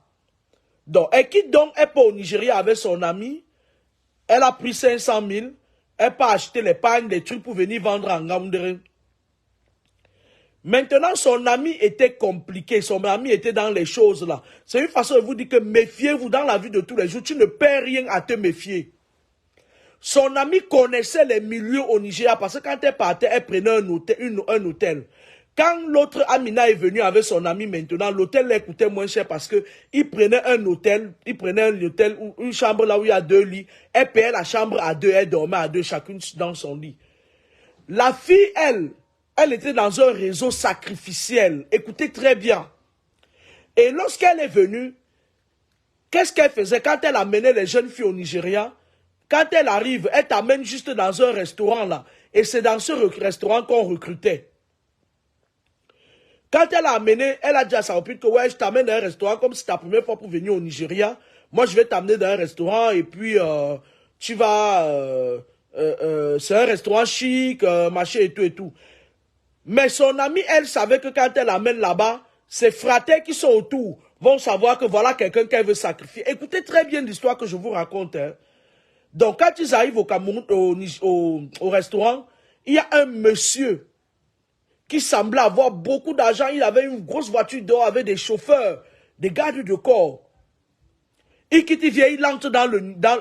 Donc, elle quitte donc, elle part au Nigeria avec son ami. Elle a pris 500 000. Elle part acheter les pagnes, les trucs pour venir vendre en Ngaoundéré. Maintenant, son ami était compliqué. Son ami était dans les choses là. C'est une façon de vous dire que méfiez-vous dans la vie de tous les jours. Tu ne perds rien à te méfier. Son ami connaissait les milieux au Nigeria parce que quand elle partait, elle prenait un hôtel. Quand l'autre Amina est venue avec son ami maintenant, l'hôtel lui coûtait moins cher parce que il prenait un hôtel, une chambre là où il y a 2 lits. Elle payait la chambre à 2, elle dormait à 2, chacune dans son lit. La fille, elle était dans un réseau sacrificiel. Écoutez très bien. Et lorsqu'elle est venue, qu'est-ce qu'elle faisait quand elle amenait les jeunes filles au Nigeria? Quand elle arrive, elle t'amène juste dans un restaurant là. Et c'est dans ce restaurant qu'on recrutait. Quand elle a amené, elle a dit à sa copine que ouais, je t'amène dans un restaurant comme c'est ta première fois pour venir au Nigeria. Moi, je vais t'amener dans un restaurant et puis tu vas... c'est un restaurant chic, machin et tout et tout. Mais son amie, elle savait que quand elle amène là-bas, ses fratés qui sont autour vont savoir que voilà quelqu'un qu'elle veut sacrifier. Écoutez très bien l'histoire que je vous raconte. Hein. Donc, quand ils arrivent au Cameroun, au restaurant, il y a un monsieur qui semblait avoir beaucoup d'argent. Il avait une grosse voiture dehors avec des chauffeurs, des gardes de corps. Il quitte, il vient, il entre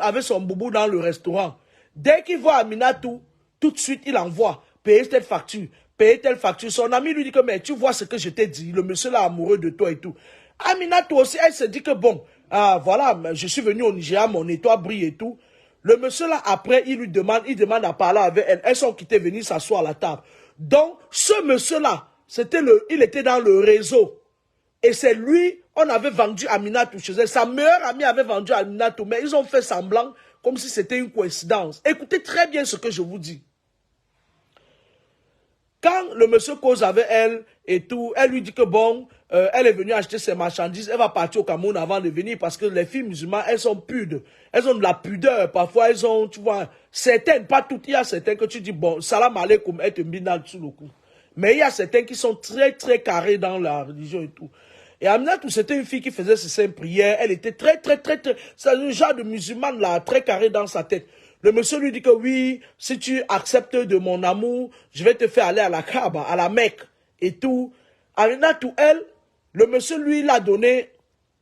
avec son boubou dans le restaurant. Dès qu'il voit Aminatou, tout de suite, il envoie payer telle facture, payer telle facture. Son ami lui dit que, mais tu vois ce que je t'ai dit, le monsieur là amoureux de toi et tout. Aminatou aussi, elle se dit que bon, voilà, je suis venu au Nigeria, mon étoile brille et tout. Le monsieur là, après, il demande à parler avec elle. Elles sont quittées venir s'asseoir à la table. Donc, ce monsieur-là, il était dans le réseau. Et c'est lui, on avait vendu Aminatou chez elle. Sa meilleure amie avait vendu Aminatou, mais ils ont fait semblant comme si c'était une coïncidence. Écoutez très bien ce que je vous dis. Quand le monsieur cause avec elle et tout, elle lui dit que bon, elle est venue acheter ses marchandises, elle va partir au Cameroun avant de venir parce que les filles musulmanes, elles sont pudes. Elles ont de la pudeur. Parfois, elles ont, tu vois, certaines, pas toutes, il y a certaines que tu dis, bon, salam alaikum, elle te mbina sous le cou. Mais il y a certaines qui sont très, très carrées dans la religion et tout. Et Aminatou, c'était une fille qui faisait ses saintes prières. Elle était très, c'est un genre de musulmane là, très carré dans sa tête. Le monsieur lui dit que oui, si tu acceptes de mon amour, je vais te faire aller à la Kaaba, à la Mecque et tout. Aminatou, elle, le monsieur lui, il a donné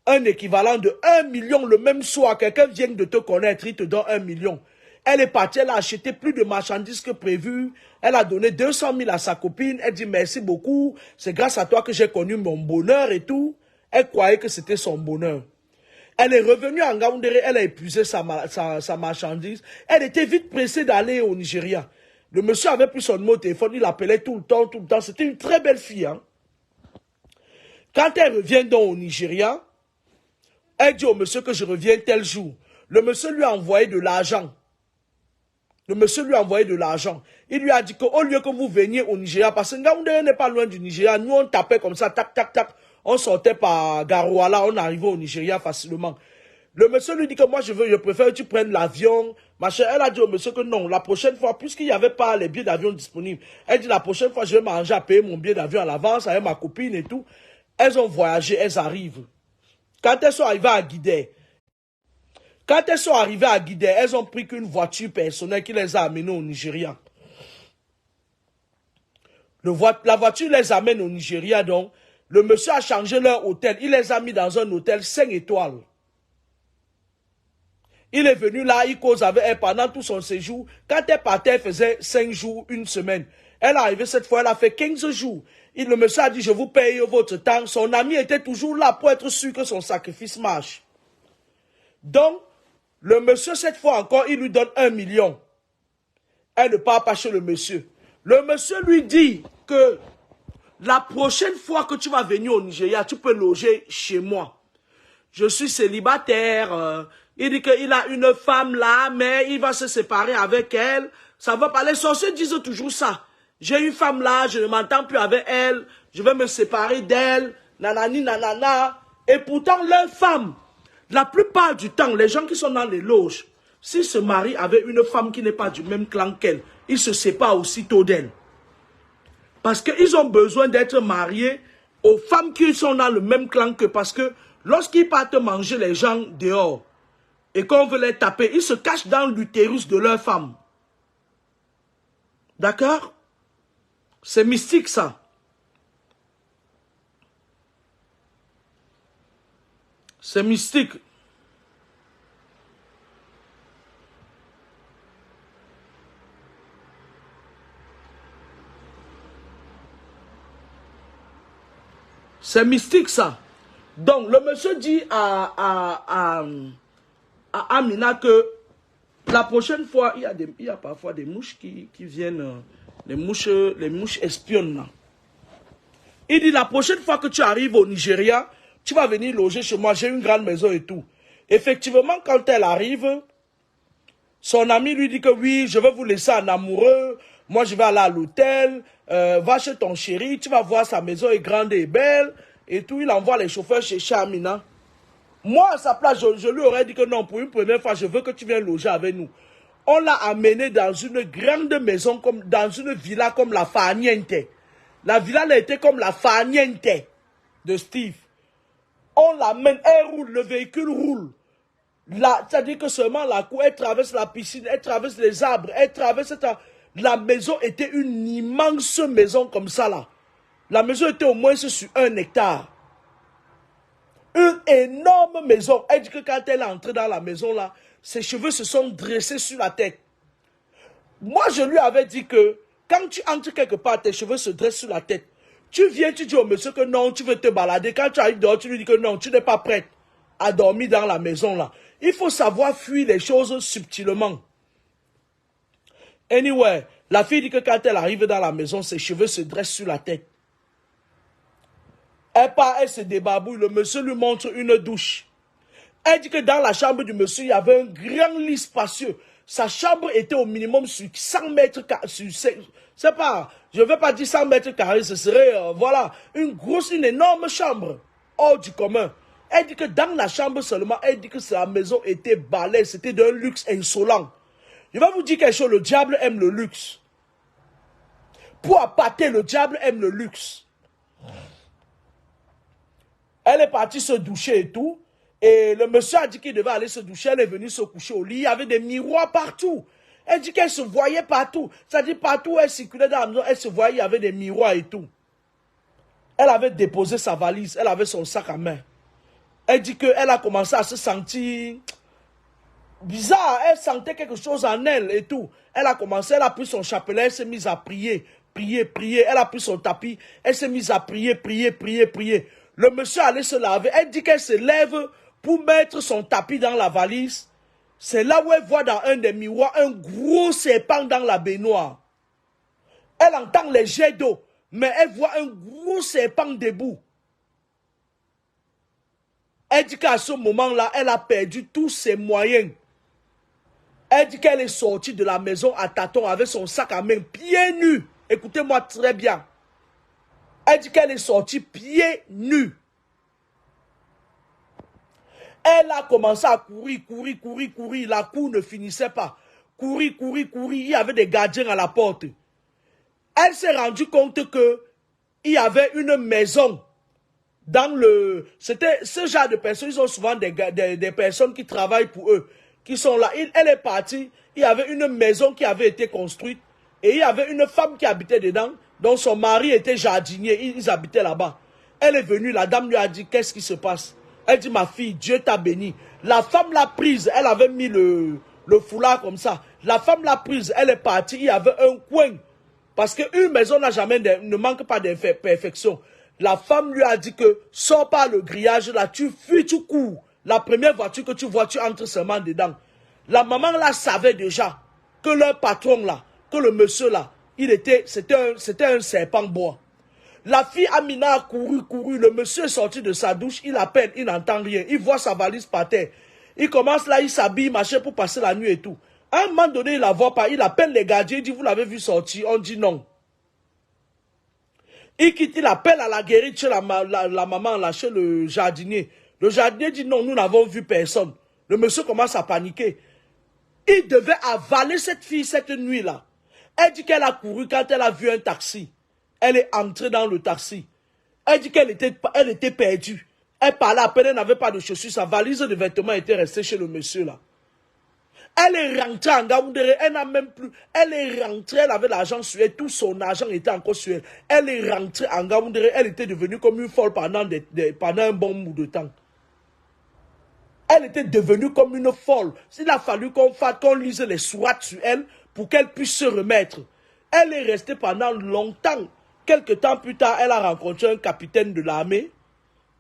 un équivalent de 1 million le même soir. Quelqu'un vient de te connaître, il te donne 1 million. Elle est partie, elle a acheté plus de marchandises que prévu. Elle a donné 200 000 à sa copine. Elle dit merci beaucoup. C'est grâce à toi que j'ai connu mon bonheur et tout. Elle croyait que c'était son bonheur. Elle est revenue en Ngaoundéré, elle a épuisé sa marchandise. Elle était vite pressée d'aller au Nigeria. Le monsieur avait pris son numéro au téléphone, il l'appelait tout le temps. C'était une très belle fille. Hein. Quand elle revient donc au Nigeria, elle dit au monsieur que je reviens tel jour. Le monsieur lui a envoyé de l'argent. Il lui a dit qu'au lieu que vous veniez au Nigeria, parce que Ngaoundéré n'est pas loin du Nigeria, nous on tapait comme ça, tac, tac, tac. On sortait par Garouala, on arrivait au Nigeria facilement. Le monsieur lui dit que moi je préfère que tu prennes l'avion. Machin. Elle a dit au monsieur que non, la prochaine fois, puisqu'il n'y avait pas les billets d'avion disponibles, elle dit la prochaine fois je vais m'arranger à payer mon billet d'avion à l'avance avec ma copine et tout. Elles ont voyagé, elles arrivent. Quand elles sont arrivées à Guidé, elles ont pris qu'une voiture personnelle qui les a amenées au Nigeria. La voiture les amène au Nigeria donc. Le monsieur a changé leur hôtel. Il les a mis dans un hôtel 5 étoiles. Il est venu là, il cause avec elle pendant tout son séjour. Quand elle partait, elle faisait 5 jours, 1 semaine. Elle est arrivée cette fois, elle a fait 15 jours. Le monsieur a dit, je vous paye votre temps. Son ami était toujours là pour être sûr que son sacrifice marche. Donc, le monsieur, cette fois encore, il lui donne 1 million. Elle ne part pas chez le monsieur. Le monsieur lui dit que la prochaine fois que tu vas venir au Nigeria, tu peux loger chez moi. Je suis célibataire. Il dit qu'il a une femme là, mais il va se séparer avec elle. Ça va pas. Les sorciers disent toujours ça. J'ai une femme là, je ne m'entends plus avec elle. Je vais me séparer d'elle. Nanani, nanana. Et pourtant, leur femme, la plupart du temps, les gens qui sont dans les loges, si ce mari avait une femme qui n'est pas du même clan qu'elle, il se sépare aussitôt d'elle. Parce qu'ils ont besoin d'être mariés aux femmes qui sont dans le même clan que, parce que lorsqu'ils partent manger les gens dehors et qu'on veut les taper, ils se cachent dans l'utérus de leur femme. D'accord? C'est mystique ça. C'est mystique. C'est mystique ça. Donc le monsieur dit à Amina que la prochaine fois, il y a parfois des mouches qui viennent, les mouches espionnes là. Il dit la prochaine fois que tu arrives au Nigeria, tu vas venir loger chez moi, j'ai une grande maison et tout. Effectivement, quand elle arrive, son ami lui dit que oui, je vais vous laisser en amoureux, moi je vais aller à l'hôtel, va chez ton chéri, tu vas voir sa maison est grande et belle, et tout, il envoie les chauffeurs chez Amina. Moi, à sa place, je lui aurais dit que non, pour une première fois, je veux que tu viennes loger avec nous. On l'a amené dans une grande maison, comme dans une villa comme la Farniente. La villa a été comme la Farniente de Steve. On l'amène, elle roule, le véhicule roule. C'est-à-dire que seulement la cour, elle traverse la piscine, elle traverse les arbres, elle traverse... La maison était une immense maison comme ça là. La maison était au moins sur 1 hectare. Une énorme maison. Elle dit que quand elle est entrée dans la maison là, ses cheveux se sont dressés sur la tête. Moi, je lui avais dit que quand tu entres quelque part, tes cheveux se dressent sur la tête. Tu viens, tu dis au monsieur que non, tu veux te balader. Quand tu arrives dehors, tu lui dis que non, tu n'es pas prête à dormir dans la maison là. Il faut savoir fuir les choses subtilement. Anyway, la fille dit que quand elle arrive dans la maison, ses cheveux se dressent sur la tête. Elle part, elle se débarbouille. Le monsieur lui montre une douche. Elle dit que dans la chambre du monsieur, il y avait un grand lit spacieux. Sa chambre était au minimum sur 100 mètres carrés. C'est pas, je ne vais pas dire 100 mètres carrés, ce serait, voilà, une énorme chambre. Hors du commun. Elle dit que dans la chambre seulement, elle dit que sa maison était balèze. C'était d'un luxe insolent. Je vais vous dire quelque chose, le diable aime le luxe. Pour appâter, le diable aime le luxe. Elle est partie se doucher et tout. Et le monsieur a dit qu'il devait aller se doucher. Elle est venue se coucher au lit. Il y avait des miroirs partout. Elle dit qu'elle se voyait partout. C'est-à-dire partout où elle circulait dans la maison, elle se voyait, il y avait des miroirs et tout. Elle avait déposé sa valise. Elle avait son sac à main. Elle dit qu'elle a commencé à se sentir bizarre. Elle sentait quelque chose en elle et tout. Elle a commencé, elle a pris son chapelet, elle s'est mise à prier. Prier. Elle a pris son tapis. Elle s'est mise à prier. Le monsieur allait se laver. Elle dit qu'elle se lève pour mettre son tapis dans la valise. C'est là où elle voit dans un des miroirs un gros serpent dans la baignoire. Elle entend les jets d'eau, mais elle voit un gros serpent debout. Elle dit qu'à ce moment-là, elle a perdu tous ses moyens. Elle dit qu'elle est sortie de la maison à tâtons avec son sac à main, pieds nus. Écoutez-moi très bien. Elle dit qu'elle est sortie pieds nus. Elle a commencé à courir. La cour ne finissait pas. Courir. Il y avait des gardiens à la porte. Elle s'est rendue compte que il y avait une maison dans le... C'était ce genre de personnes, ils ont souvent des personnes qui travaillent pour eux, qui sont là. Elle est partie, il y avait une maison qui avait été construite et il y avait une femme qui habitait dedans, dont son mari était jardinier, ils habitaient là-bas. Elle est venue, la dame lui a dit, qu'est-ce qui se passe? Elle dit, ma fille, Dieu t'a béni. La femme l'a prise, elle avait mis le foulard comme ça. La femme l'a prise, elle est partie, il y avait un coin. Parce qu'une maison ne manque pas d'imperfection. La femme lui a dit que, sors par le grillage là, tu fuis, tu cours. La première voiture que tu vois, tu entres seulement dedans. La maman là savait déjà que leur patron là, que le monsieur là, c'était un serpent bois. La fille Amina a couru. Le monsieur est sorti de sa douche, il appelle, il n'entend rien. Il voit sa valise par terre. Il commence là, il s'habille, machin pour passer la nuit et tout. À un moment donné, il la voit pas, il appelle les gardiens, il dit, vous l'avez vu sortir? On dit non. Il quitte, il appelle à la guérite chez la maman, là, chez le jardinier. Le jardinier dit non, nous n'avons vu personne. Le monsieur commence à paniquer. Il devait avaler cette fille cette nuit-là. Elle dit qu'elle a couru quand elle a vu un taxi. Elle est entrée dans le taxi. Elle dit qu'elle était perdue. Elle parlait à peine, elle n'avait pas de chaussures. Sa valise de vêtements était restée chez le monsieur là. Elle est rentrée en Gaoundéré, elle n'a même plus. Elle est rentrée, elle avait l'argent sur elle, tout son argent était encore sur elle. Elle est rentrée en Gaoundéré, elle était devenue comme une folle pendant un bon bout de temps. Elle était devenue comme une folle. Il a fallu qu'on lise les sourates sur elle pour qu'elle puisse se remettre. Elle est restée pendant longtemps. Quelque temps plus tard, elle a rencontré un capitaine de l'armée.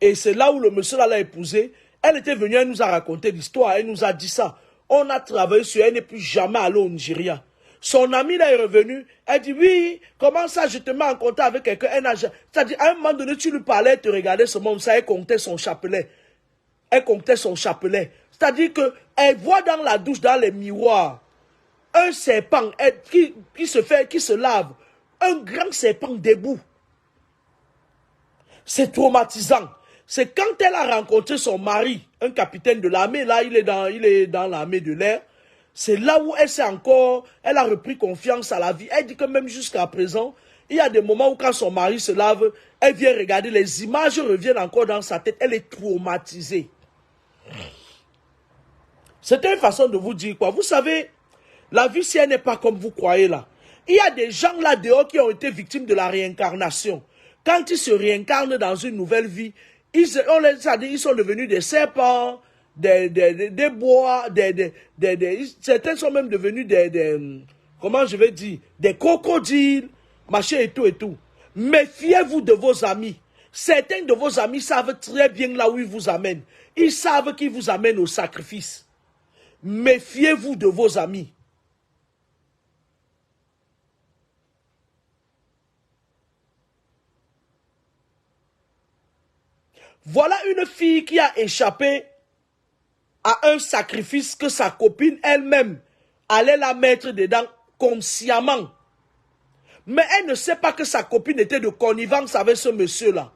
Et c'est là où le monsieur l'a épousée. Elle était venue, elle nous a raconté l'histoire, elle nous a dit ça. On a travaillé sur elle, elle n'est plus jamais allée au Nigeria. Son amie là est revenue, elle dit oui, comment ça je te mets en contact avec quelqu'un. C'est-à-dire à un moment donné tu lui parlais, elle te regardait seulement ça, elle comptait son chapelet. Elle comptait son chapelet. C'est-à-dire qu'elle voit dans la douche, dans les miroirs, un serpent qui se lave, un grand serpent debout. C'est traumatisant. C'est quand elle a rencontré son mari, un capitaine de l'armée, là il est dans l'armée de l'air, c'est là où elle a repris confiance à la vie. Elle dit que même jusqu'à présent, il y a des moments où quand son mari se lave, elle vient regarder, les images reviennent encore dans sa tête, elle est traumatisée. C'était une façon de vous dire quoi. Vous savez, la vie si elle n'est pas comme vous croyez là, il y a des gens là dehors qui ont été victimes de la réincarnation. Quand ils se réincarnent dans une nouvelle vie, ils sont devenus des serpents, des bois, certains sont même devenus comment je vais dire, des crocodiles, machin et tout et tout. Méfiez-vous de vos amis. Certains de vos amis savent très bien là où ils vous amènent. Ils savent qu'ils vous amènent au sacrifice. Méfiez-vous de vos amis. Voilà une fille qui a échappé à un sacrifice que sa copine elle-même allait la mettre dedans consciemment. Mais elle ne sait pas que sa copine était de connivence avec ce monsieur-là.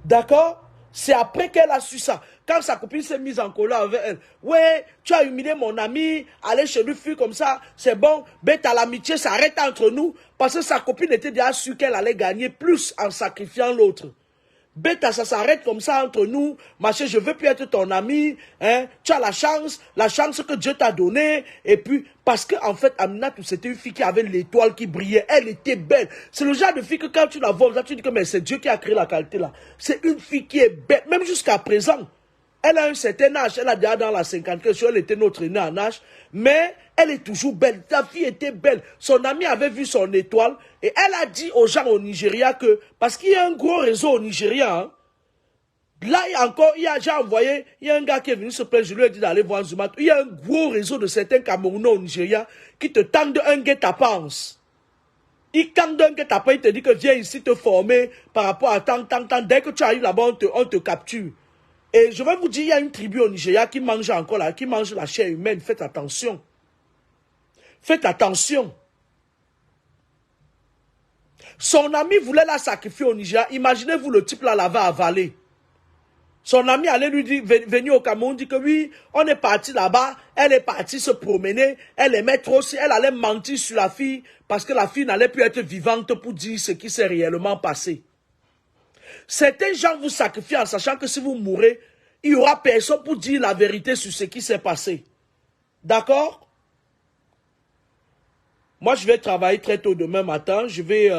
D'accord? C'est après qu'elle a su ça. Quand sa copine s'est mise en colère avec elle. Ouais, tu as humilié mon ami, aller chez lui, fille comme ça, c'est bon, bête à l'amitié, ça arrête entre nous. Parce que sa copine était déjà sûre qu'elle allait gagner plus en sacrifiant l'autre. Bête, ça s'arrête comme ça entre nous, machin, je veux plus être ton ami, hein, tu as la chance que Dieu t'a donnée, et puis, parce que en fait, Aminatou, c'était une fille qui avait l'étoile qui brillait, elle était belle. C'est le genre de fille que quand tu la vois, tu dis que mais c'est Dieu qui a créé la qualité là. C'est une fille qui est belle, même jusqu'à présent. Elle a un certain âge, elle a déjà dans la 50, elle était notre aînée en âge, mais elle est toujours belle, ta fille était belle. Son ami avait vu son étoile et elle a dit aux gens au Nigeria que, parce qu'il y a un gros réseau au Nigeria, hein, là j'ai envoyé, il y a un gars qui est venu se plaindre, je lui ai dit d'aller voir Zuma, il y a un gros réseau de certains Camerounais au Nigeria qui te tendent un guet-apens. Ils tendent un guet-apens, ils te disent que viens ici te former par rapport à tant, dès que tu arrives là-bas, on te capture. Et je vais vous dire, il y a une tribu au Nigeria qui mange encore là, qui mange la chair humaine. Faites attention. Faites attention. Son ami voulait la sacrifier au Nigeria. Imaginez-vous, le type là l'avait avalé. Son ami allait lui dire, venir au Cameroun, dit que oui, on est parti là-bas, elle est partie se promener, elle aimait trop, elle allait mentir sur la fille, parce que la fille n'allait plus être vivante pour dire ce qui s'est réellement passé. Certains gens vous sacrifient en sachant que si vous mourrez, il n'y aura personne pour dire la vérité sur ce qui s'est passé. D'accord? Moi, je vais travailler très tôt demain matin. Je vais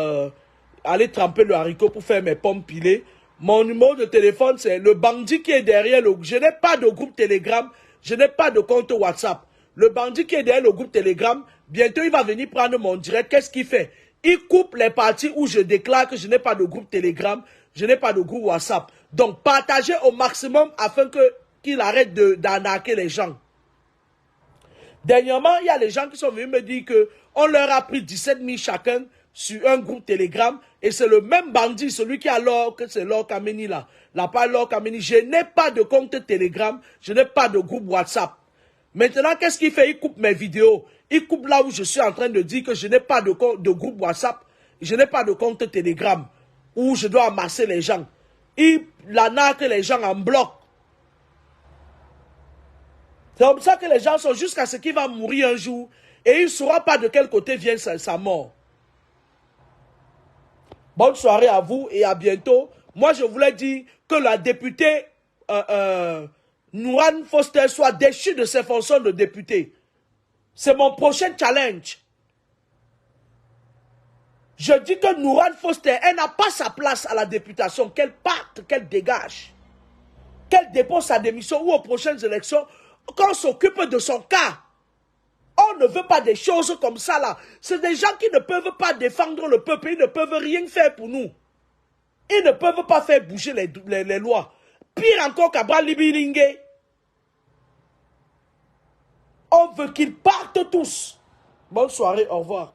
aller tremper le haricot pour faire mes pommes pilées. Mon numéro de téléphone, c'est le bandit qui est derrière le... Je n'ai pas de groupe Telegram. Je n'ai pas de compte WhatsApp. Le bandit qui est derrière le groupe Telegram, bientôt, il va venir prendre mon direct. Qu'est-ce qu'il fait? Il coupe les parties où je déclare que je n'ai pas de groupe Telegram. Je n'ai pas de groupe WhatsApp. Donc, partagez au maximum afin qu'il arrête d'arnaquer les gens. Dernièrement, il y a les gens qui sont venus me dire qu'on leur a pris 17 000 chacun sur un groupe Telegram. Et c'est le même bandit, celui qui a l'or, que c'est l'or Kameni là. Là, pas l'or Kameni. Je n'ai pas de compte Telegram. Je n'ai pas de groupe WhatsApp. Maintenant, qu'est-ce qu'il fait? Il coupe mes vidéos. Il coupe là où je suis en train de dire que je n'ai pas de groupe WhatsApp. Je n'ai pas de compte Telegram. Où je dois amasser les gens. Il arnaque les gens en bloc. C'est comme ça que les gens sont jusqu'à ce qu'il va mourir un jour et il ne saura pas de quel côté vient sa mort. Bonne soirée à vous et à bientôt. Moi, je voulais dire que la députée Nourane Foster soit déchue de ses fonctions de députée. C'est mon prochain challenge. Je dis que Nourane Foster, elle n'a pas sa place à la députation. Qu'elle parte, qu'elle dégage. Qu'elle dépose sa démission ou aux prochaines élections, qu'on s'occupe de son cas. On ne veut pas des choses comme ça là. C'est des gens qui ne peuvent pas défendre le peuple. Ils ne peuvent rien faire pour nous. Ils ne peuvent pas faire bouger les lois. Pire encore qu'Abraham Libilingue. On veut qu'ils partent tous. Bonne soirée, au revoir.